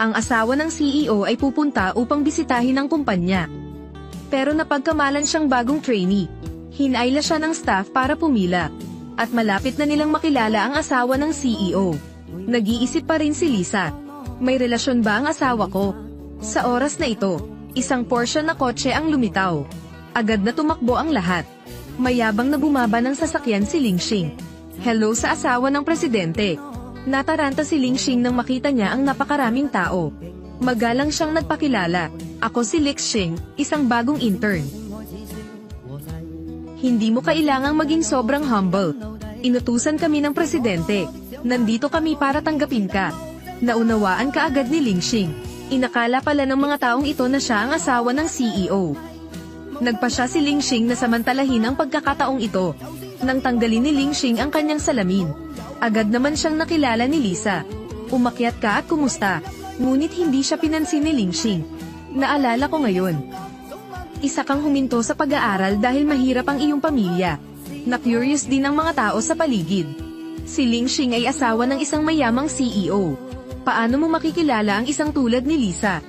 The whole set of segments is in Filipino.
Ang asawa ng CEO ay pupunta upang bisitahin ang kumpanya. Pero napagkamalan siyang bagong trainee. Hinayla siya ng staff para pumila. At malapit na nilang makilala ang asawa ng CEO. Nag-iisip pa rin si Lisa. May relasyon ba ang asawa ko? Sa oras na ito, isang Porsche na kotse ang lumitaw. Agad na tumakbo ang lahat. Mayabang na bumaba ng sasakyan si Lingxing. Hello sa asawa ng presidente. Nataranta si Lingxing nang makita niya ang napakaraming tao. Magalang siyang nagpakilala. Ako si Lingxing, isang bagong intern. Hindi mo kailangang maging sobrang humble. Inutusan kami ng presidente. Nandito kami para tanggapin ka. Naunawaan ka agad ni Lingxing. Inakala pala ng mga taong ito na siya ang asawa ng CEO. Nagpa siya si Lingxing na samantalahin ang pagkakataong ito. Nang tanggalin ni Lingxing ang kanyang salamin. Agad naman siyang nakilala ni Lisa. Umakyat ka at kumusta? Ngunit hindi siya pinansin ni Lingxing. Naalala ko ngayon. Isa kang huminto sa pag-aaral dahil mahirap ang iyong pamilya. Na-curious din ang mga tao sa paligid. Si Lingxing ay asawa ng isang mayamang CEO. Paano mo makikilala ang isang tulad ni Lisa?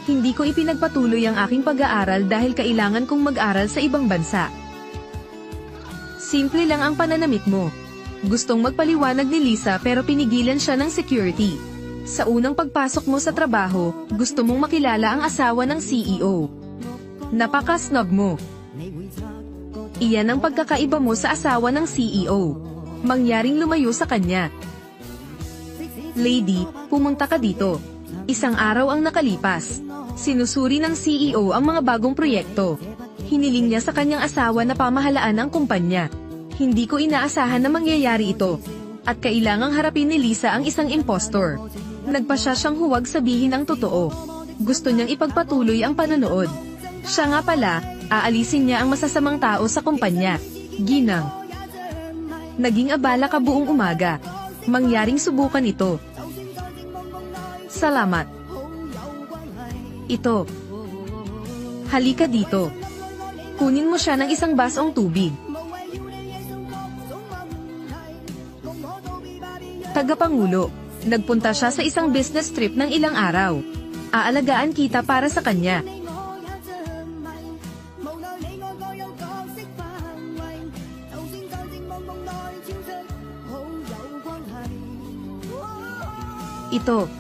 Hindi ko ipinagpatuloy ang aking pag-aaral dahil kailangan kong mag-aral sa ibang bansa. Simple lang ang pananamit mo. Gustong magpaliwanag ni Lisa pero pinigilan siya ng security. Sa unang pagpasok mo sa trabaho, gusto mong makilala ang asawa ng CEO. Napaka-snob mo. Iyan ang pagkakaiba mo sa asawa ng CEO. Mangyaring lumayo sa kanya. Lady, pumunta ka dito. Isang araw ang nakalipas. Sinusuri ng CEO ang mga bagong proyekto. Hiniling niya sa kanyang asawa na pamahalaan ang kumpanya. Hindi ko inaasahan na mangyayari ito. At kailangang harapin ni Lisa ang isang impostor. Nagpa siya siyang huwag sabihin ang totoo. Gusto niyang ipagpatuloy ang panonood. Siya nga pala, aalisin niya ang masasamang tao sa kumpanya. Ginang. Naging abala ka buong umaga. Mangyaring subukan ito. Salamat. Ito. Halika dito. Kunin mo siya ng isang basong tubig. Tagapangulo, nagpunta siya sa isang business trip ng ilang araw. Aalagaan kita para sa kanya. Ito.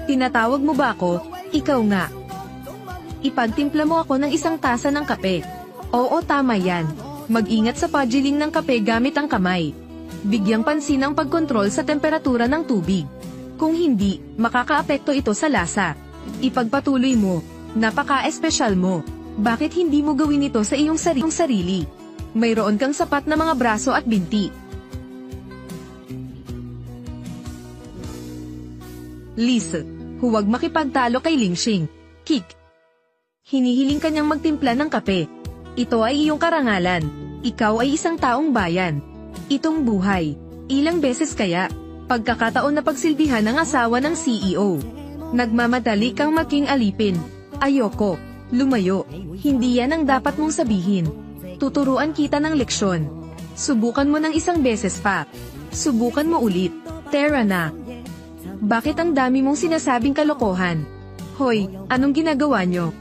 Tinatawag mo ba ako? Ikaw nga. Ipagtimpla mo ako ng isang tasa ng kape. Oo, tama yan. Mag-ingat sa paggiling ng kape gamit ang kamay. Bigyang pansin ang pagkontrol sa temperatura ng tubig. Kung hindi, makakaapekto ito sa lasa. Ipagpatuloy mo. Napaka-espesyal mo. Bakit hindi mo gawin ito sa iyong sarili? Mayroon kang sapat na mga braso at binti. Lisa, huwag makipagtalo kay Lingxing. Kick. Hinihiling kanyang magtimpla ng kape. Ito ay iyong karangalan. Ikaw ay isang taong bayan. Itong buhay. Ilang beses kaya, pagkakataon na pagsilbihan ng asawa ng CEO. Nagmamadali kang maging alipin. Ayoko. Lumayo. Hindi yan ang dapat mong sabihin. Tuturuan kita ng leksyon. Subukan mo ng isang beses pa. Subukan mo ulit. Tara na. Bakit ang dami mong sinasabing kalokohan? Hoy, anong ginagawa nyo?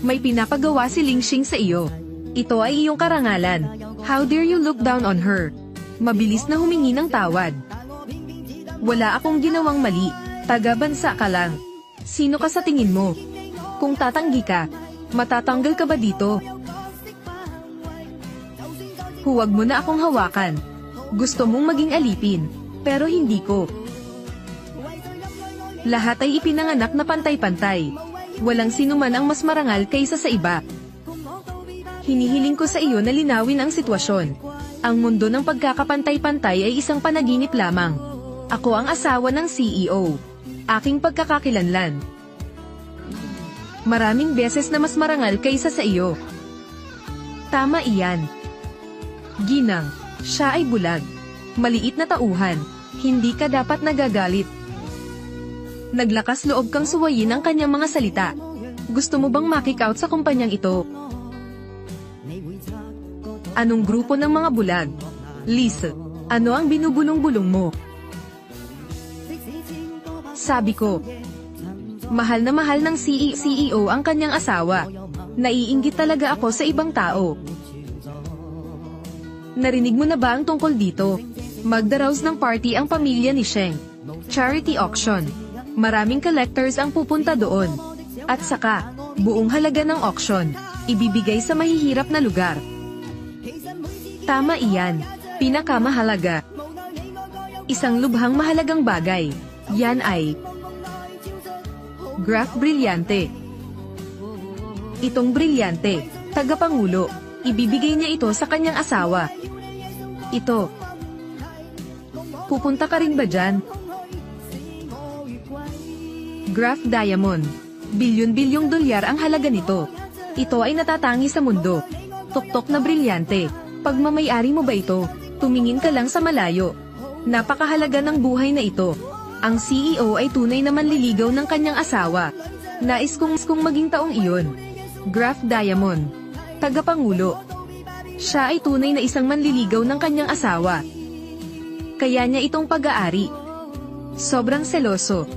May pinapagawa si Lingxing sa iyo. Ito ay iyong karangalan. How dare you look down on her? Mabilis na humingi ng tawad. Wala akong ginawang mali. Taga-bansa ka lang. Sino ka sa tingin mo? Kung tatanggi ka, matatanggal ka ba dito? Huwag mo na akong hawakan. Gusto mong maging alipin, pero hindi ko. Lahat ay ipinanganak na pantay-pantay. Walang sinuman ang mas marangal kaysa sa iba. Hinihiling ko sa iyo na linawin ang sitwasyon. Ang mundo ng pagkakapantay-pantay ay isang panaginip lamang. Ako ang asawa ng CEO. Aking pagkakakilanlan. Maraming beses na mas marangal kaysa sa iyo. Tama iyan. Ginang, siya ay bulag. Maliit na tauhan. Hindi ka dapat nagagalit. Naglakas loob kang suwayin ang kanyang mga salita. Gusto mo bang makick out sa kumpanyang ito? Anong grupo ng mga bulag? Liz, ano ang binubulong-bulong mo? Sabi ko, mahal na mahal ng CEO ang kanyang asawa. Naiinggit talaga ako sa ibang tao. Narinig mo na ba ang tungkol dito? Magdaraos ng party ang pamilya ni Sheng. Charity auction. Maraming collectors ang pupunta doon. At saka, buong halaga ng auction, ibibigay sa mahihirap na lugar. Tama iyan. Pinakamahalaga. Isang lubhang mahalagang bagay. Yan ay Graf Brilyante. Itong brilyante, tagapangulo, ibibigay niya ito sa kanyang asawa. Ito. Pupunta ka rin ba dyan? Graf Diamond. Bilyon-bilyong dolyar ang halaga nito. Ito ay natatangi sa mundo. Tuktok na brilyante. Pagmamayari mo ba ito? Tumingin ka lang sa malayo. Napakahalaga ng buhay na ito. Ang CEO ay tunay na manliligaw ng kanyang asawa. Nais kong maging taong iyon. Graf Diamond. Tagapangulo. Siya ay tunay na isang manliligaw ng kanyang asawa. Kaya niya itong pag-aari. Sobrang seloso.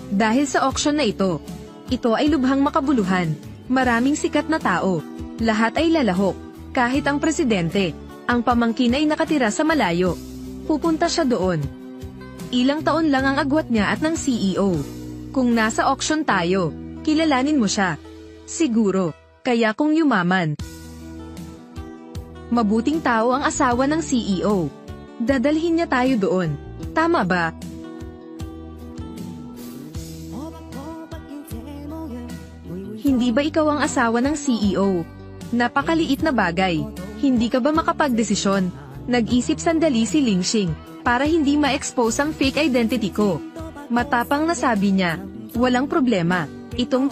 Dahil sa auction na ito ay lubhang makabuluhan. Maraming sikat na tao. Lahat ay lalahok. Kahit ang presidente. Ang pamangkin ay nakatira sa malayo. Pupunta siya doon. Ilang taon lang ang agwat niya at ng CEO. Kung nasa auction tayo, kilalanin mo siya. Siguro, kaya kung yumaman. Mabuting tao ang asawa ng CEO. Dadalhin niya tayo doon. Tama ba? Hindi ba ikaw ang asawa ng CEO? Napakaliit na bagay. Hindi ka ba makapagdesisyon? Nag-isip sandali si Lingxing, para hindi ma-expose ang fake identity ko. Matapang na sabi niya, walang problema. Itong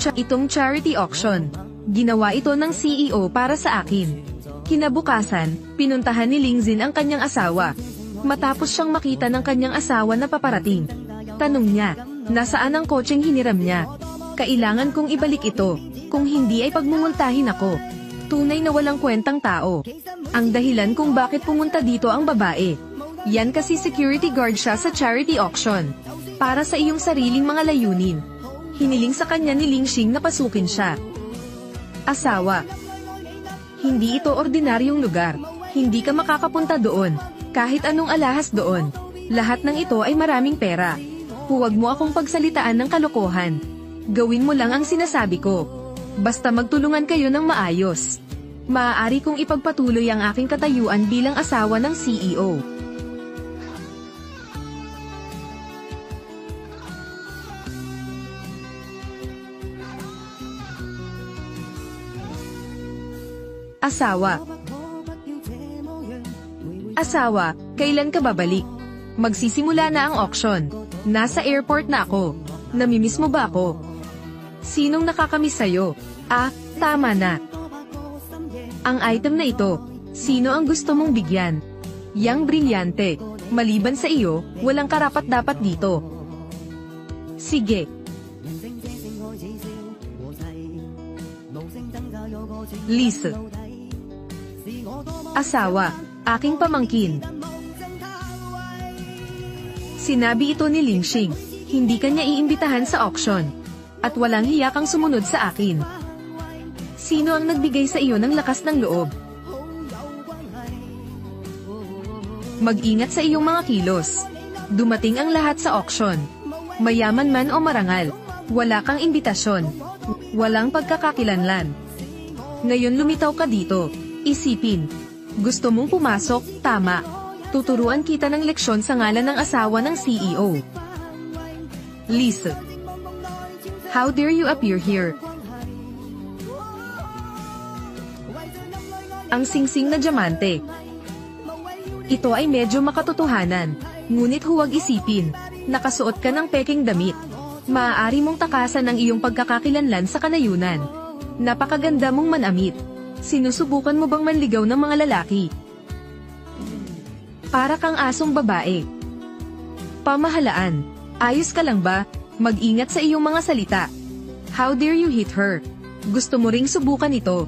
charity auction. Ginawa ito ng CEO para sa akin. Kinabukasan, pinuntahan ni Lingxin ang kanyang asawa. Matapos siyang makita ng kanyang asawa na paparating. Tanong niya, nasaan ang kotseng hiniram niya? Kailangan kong ibalik ito. Kung hindi ay pagmumultahin ako. Tunay na walang kwentang tao. Ang dahilan kung bakit pumunta dito ang babae. Yan kasi security guard siya sa charity auction. Para sa iyong sariling mga layunin. Hiniling sa kanya ni Lingxing na pasukin siya. Asawa. Hindi ito ordinaryong lugar. Hindi ka makakapunta doon. Kahit anong alahas doon. Lahat ng ito ay maraming pera. Huwag mo akong pagsalitaan ng kalokohan. Gawin mo lang ang sinasabi ko. Basta magtulungan kayo ng maayos. Maaari kong ipagpatuloy ang aking katayuan bilang asawa ng CEO. Asawa. Asawa, kailan ka babalik? Magsisimula na ang auction. Nasa airport na ako. Namimiss mo ba ako? Sinong nakakamiss sa'yo? Ah, tama na. Ang item na ito, sino ang gusto mong bigyan? Yang brilyante. Maliban sa iyo, walang karapat-dapat dito. Sige. Liz. Asawa, aking pamangkin. Sinabi ito ni Lingxing, hindi kanya iimbitahan sa auction. At walang hiya kang sumunod sa akin. Sino ang nagbigay sa iyo ng lakas ng loob? Mag-ingat sa iyong mga kilos. Dumating ang lahat sa auction. Mayaman man o marangal, wala kang imbitasyon. Walang pagkakakilanlan. Ngayon lumitaw ka dito. Isipin. Gusto mong pumasok, tama. Tuturuan kita ng leksyon sa ngalan ng asawa ng CEO. Liz. How dare you appear here? Ang singsing na diamante. Ito ay medyo makatotohanan, ngunit huwag isipin, nakasuot ka ng peking damit. Maaari mong takasan ang iyong pagkakakilanlan sa kanayunan. Napakaganda mong manamit. Sinusubukan mo bang manligaw ng mga lalaki? Para kang asong babae. Pamahalaan. Ayos ka lang ba? Mag-ingat sa iyong mga salita. How dare you hit her? Gusto mo ring subukan ito?